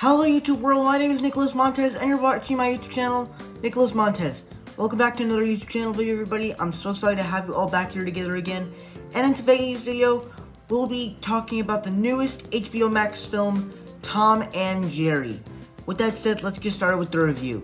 Hello YouTube world, my name is Nicholas Montez and you're watching my YouTube channel, Nicholas Montez. Welcome back to another YouTube channel video everybody. I'm so excited to have you all back here together again. And in today's video, we'll be talking about the newest HBO Max film, Tom and Jerry. With that said, let's get started with the review.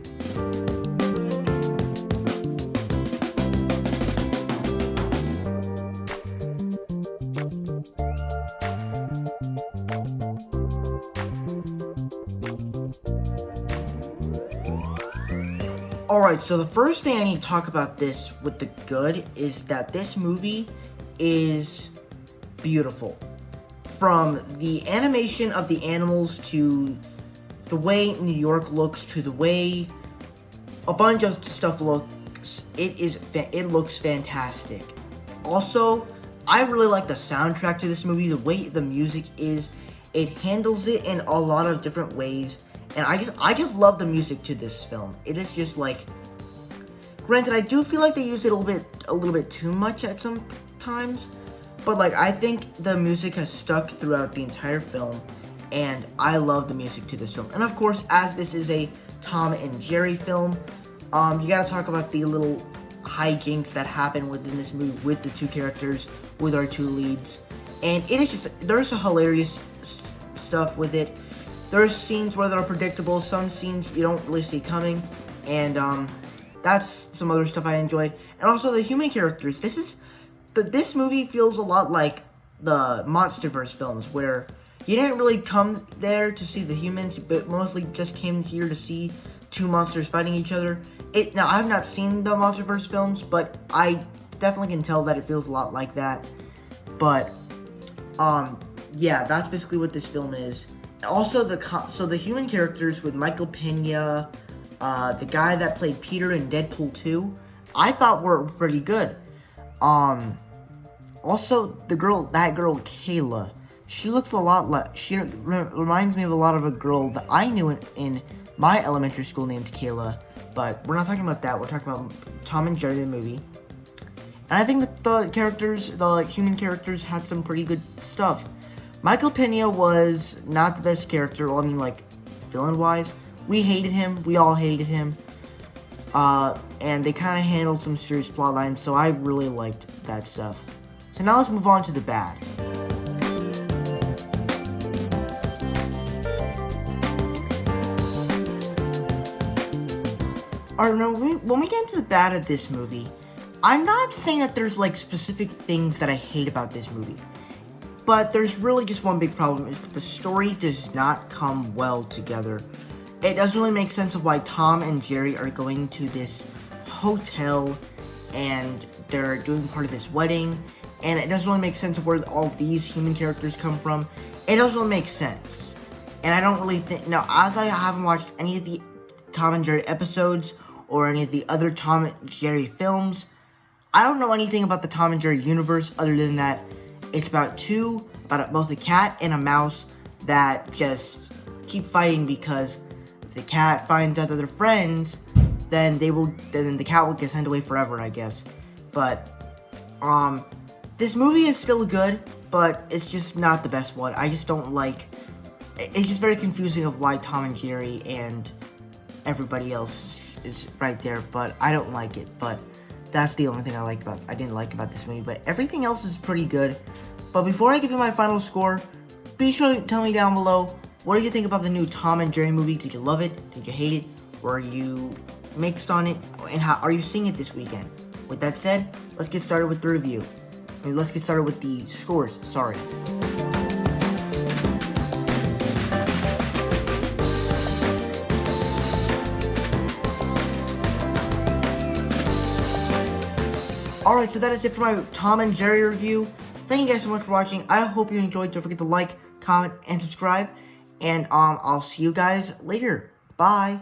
Alright, so the first thing I need to talk about this with the good is that this movie is beautiful. From the animation of the animals to the way New York looks to the way a bunch of stuff looks, it looks fantastic. Also, I really like the soundtrack to this movie, the way the music is. It handles it in a lot of different ways. And I just love the music to this film. It is just like, granted, I do feel like they use it a little bit too much at some times, but like I think the music has stuck throughout the entire film, and I love the music to this film. And of course, as this is a Tom and Jerry film, you gotta talk about the little hijinks that happen within this movie with the two characters, with our two leads, and it is just there's some hilarious stuff with it. There's scenes where they're predictable, some scenes you don't really see coming, and that's some other stuff I enjoyed. And also the human characters. This movie feels a lot like the MonsterVerse films, where you didn't really come there to see the humans, but mostly just came here to see two monsters fighting each other. Now, I have not seen the MonsterVerse films, but I definitely can tell that it feels a lot like that. But, yeah, that's basically what this film is. Also, the human characters with Michael Pena, the guy that played Peter in Deadpool 2, I thought were pretty good. Also, that girl Kayla, she looks a lot like, she reminds me of a lot of a girl that I knew in my elementary school named Kayla. But we're not talking about that. We're talking about Tom and Jerry the movie. And I think that the human characters had some pretty good stuff. Michael Pena was not the best character, well, I mean, like, villain-wise. We hated him, we all hated him, and they kind of handled some serious plot lines, so I really liked that stuff. So now let's move on to the bad. Alright, now, when we get into the bad of this movie, I'm not saying that there's, like, specific things that I hate about this movie. But there's really just one big problem, is that the story does not come well together. It doesn't really make sense of why Tom and Jerry are going to this hotel and they're doing part of this wedding, and it doesn't really make sense of where all of these human characters come from. It doesn't really make sense. And I don't really think, now, as I haven't watched any of the Tom and Jerry episodes or any of the other Tom and Jerry films, I don't know anything about the Tom and Jerry universe other than that it's about both a cat and a mouse that just keep fighting, because if the cat finds out that they're friends, then the cat will get sent away forever, I guess. But, this movie is still good, but it's just not the best one. I just don't like, it's just very confusing of why Tom and Jerry and everybody else is right there, but I don't like it. But that's the only thing I didn't like about this movie, but everything else is pretty good. But before I give you my final score, be sure to tell me down below, what do you think about the new Tom and Jerry movie? Did you love it? Did you hate it? Were you mixed on it? And how are you seeing it this weekend? With that said, let's get started with the review. Let's get started with the scores, sorry. Alright, so that is it for my Tom and Jerry review. Thank you guys so much for watching. I hope you enjoyed. Don't forget to like, comment, and subscribe. And I'll see you guys later. Bye.